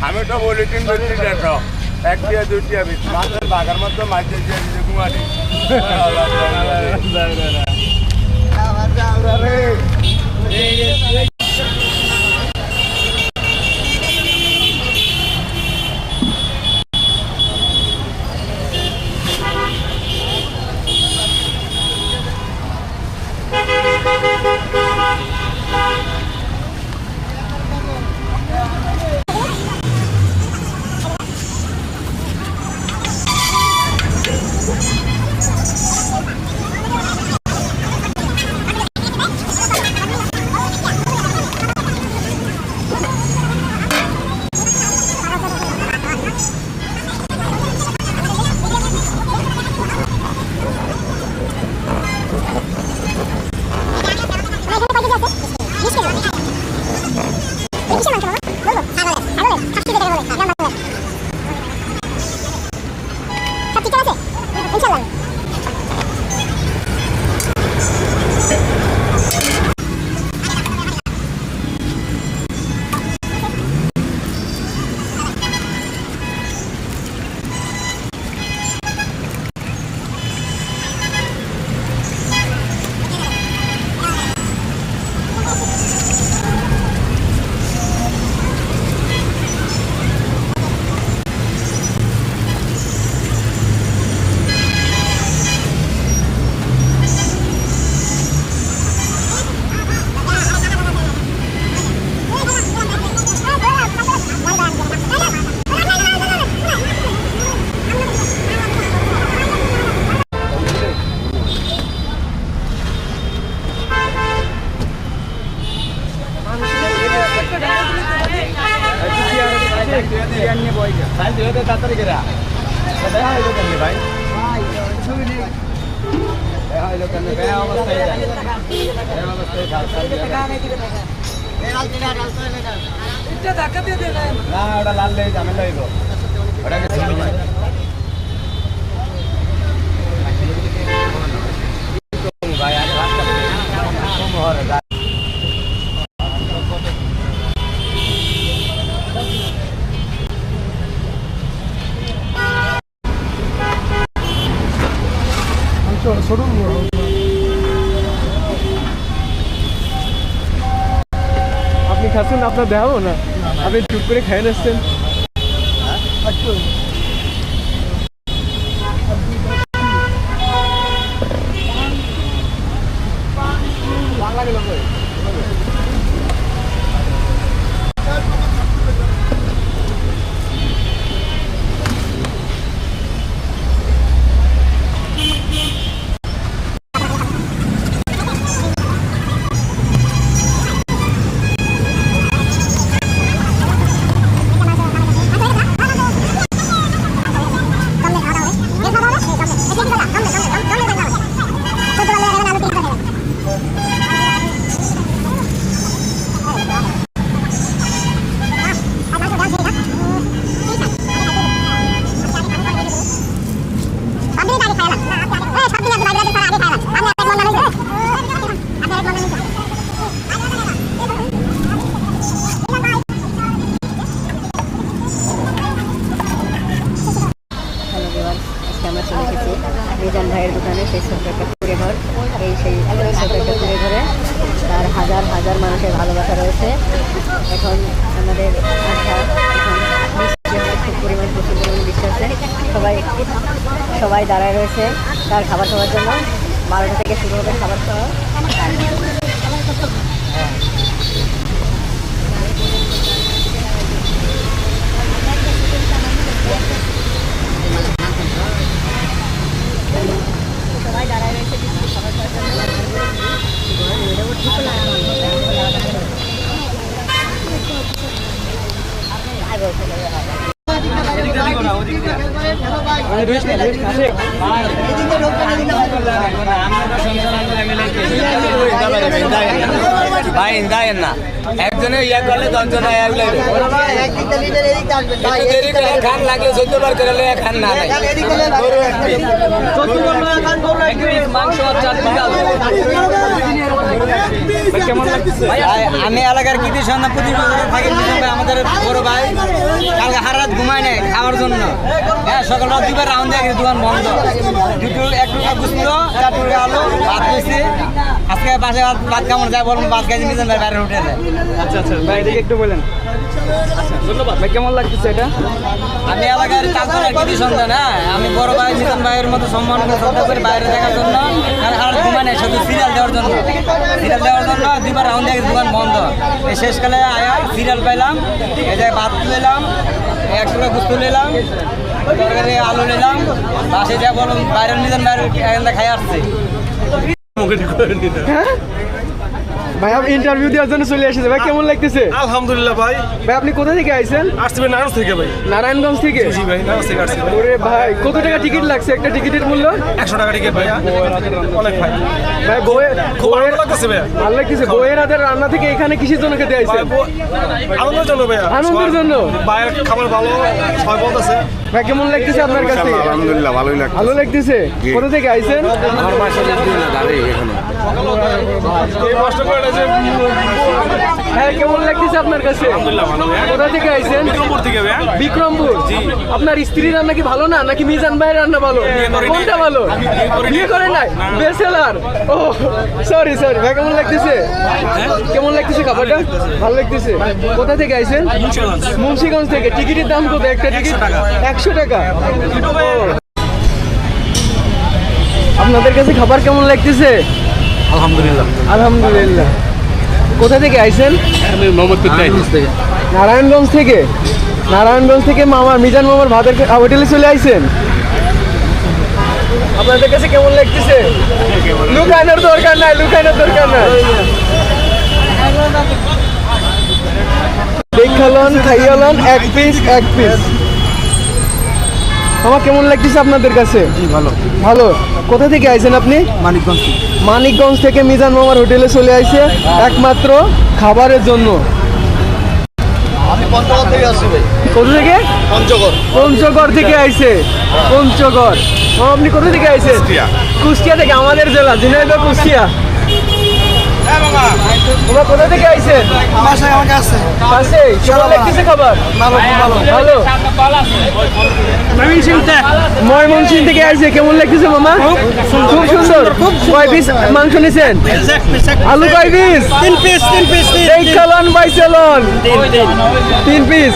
আমি তো বলি 3 এক টিয়া 2 টিয়া মাছের বাগার মতো মাছ ঘুমালি আপনি খাচ্ছেন, আপনার দেখাবো না, আপনি চুপ করে খাই আসছেন। মিজান ভাইয়ের দোকানে সেই ছোট্ট একটা কুড়ে ঘর, এই সেই ছোট্ট একটা কুড়ে ঘরে তার হাজার হাজার মানুষের ভালোবাসা রয়েছে। এখন আমাদের আশা এখন খুব পরিমাণ প্রচুর পরিমাণে বৃষ্টি হচ্ছে, সবাই দাঁড়ায় রয়েছে তার খাবার খাওয়ার জন্য। 12টা থেকে শুরু হবে খাবার খাওয়া। ভাই দেন না একজনে ইয়া করলে 10 জন দেরি করে খান লাগলে 14 বার করে লয়ে খান না নাই গরু এক পিস মাংস কেমন লাগছে? আমি এলাকার কৃতি সন্ধ্যা প্রতিযোগিতা থাকি ভাই, আমাদের বড় ভাই কালকে হার রাত ঘুমায় নেই খাওয়ার জন্য। হ্যাঁ, সকালটা দুবার রাউন্ড দিয়ে দোকান বন্ধ। দুটো 1 টাকা গুছলো, 4 টাকা আলো ভাত দিয়েছি। আজকে বাসে ভাত কেমন যায় বলুন, ভাত খাইছি মিজান ভাই বাইরে উঠে যায়। আচ্ছা আচ্ছা ভাই, এদিকে একটু বলেন। আচ্ছা ধন্যবাদ ভাই, কেমন লাগতেছে এটা? আমি এলাকার চালতলার কৃতি সন্ধ্যা না, আমি বড় ভাই মিজান ভাইয়ের মতো সম্মান করে শ্রদ্ধা করে বাইরে দেখার জন্য আর ঘুমায় নেই, শুধু সিরিয়াল দেওয়ার জন্য। সিরিয়াল দেওয়ার জন্য দুবার রাউন্ড দিয়ে দোকান বন্ধ। এই শেষকালে আয়া সিরিয়াল পাইলাম, এই জায়গায় ভাত নিলাম, 1 টাকা গুস্ত নিলাম, তরকারি আলু নিলাম, বাসে যা বলুন বাইরের মিজান ভাইয়ের এখানে খাই আসছে। ভাই আপনি ইন্টারভিউ দেওয়ার জন্য চলে এসেছে, ভাই কেমন লাগতেছে? আলহামদুলিল্লাহ ভাই, ভাই আপনি কোথা থেকে আইছেন? আসছি ভাই নারায়ণ থেকে ভাই। নারায়ণগঞ্জ থেকে? জি ভাই, নারায়ণ থেকে আসছি ভাই। ওরে ভাই, কত টাকা টিকিট লাগছে? একটা টিকিটের মূল্য 100 টাকা টিকিট ভাইয়া, অনেক ভাই। ভাই খুব ভালো লাগতেছে ভাইয়া। ভালো লাগতেছে। বইয়ের হাতের রান্না থেকে এখানে কিসের জন্য খেতে আইছেন? আনন্দের জন্য ভাইয়া, আনন্দের জন্য? ভাইয়ের খাবার ভালো, সবাই বলতেছে। ভাই কেমন লাগতেছে আপনার কাছে? আলহামদুলিল্লাহ ভালোই লাগছে ভালো লাগতেছে। কোথা থেকে আইছেন? আমার বাসা না দাঁড়িয়ে এখানে এই কষ্ট করে যে হ্যাঁ, কেমন লাগতেছে আপনার কাছে? আলহামদুলিল্লাহ ভালো ভাইয়া। কোথা থেকে আইছেন? বিক্রমপুর থেকে ভাইয়া। বিক্রমপুর? আপনার স্ত্রীর রান্না কি ভালো না, নাকি মিজান ভাইয়ের রান্না ভালো? কোনটা ভালো? বিয়ে করেন নাই? বেচেলার? ও সরি সরি। ভাই কেমন লাগতেছে? কেমন লাগতেছে খাবারটা? ভালো লাগতেছে। কোথা থেকে আইছেন? মুন্সিগঞ্জ থেকে। টিকিটের দাম কত একটা টিকিট? 100 টাকা। আপনাদের কাছে খাবার কেমন লাগতেছে? আলহামদুলিল্লাহ। আলহামদুলিল্লাহ। কোথা থেকে আইছেন? আমি মোহাম্মদপুর থেকে। নারায়ণগঞ্জ থেকে? নারায়ণগঞ্জ থেকে মামার মিজান মামার ভাতের হোটেলে চলে আইছেন। আপনাদের কাছে কেমন লাগতেছে? লুকানোর দরকার নাই, লুকানোর দরকার নাই। দেখালন খাইয়ালন, 1 পিস 1 পিস। মামা কেমন লাগতেছে আপনাদের কাছে? ভালো। ভালো। কোথা থেকে আইছেন আপনি? মানিকগঞ্জ। মানিকগঞ্জ থেকে মিজান মামার হোটেলে চলে আইছে একমাত্র খাবারের জন্য। আমি পঞ্চগড় থেকে আসছি ভাই। কোথা থেকে? পঞ্চগড়। পঞ্চগড় থেকে আইছে। পঞ্চগড়। মামা আপনি কোথা থেকে আইছেন? কুষ্টিয়া থেকে, আমাদের জেলা ঝিনাইদহ কুষ্টিয়া। মামা কোথা থেকে আইছেন? আমার সাথে আমার কাছে। কাছে? কেমন লাগতেছে খাবার? ভালো ভালো। ভালো। ময়মনসিং থেকে আইছে, কেমন লাগতেছে মামা? খুব সুন্দর। কয় পিস মাংস নিছেন? আলু কয় পিস? 3 পিস। এই খালন বাই সেলন 3 পিস।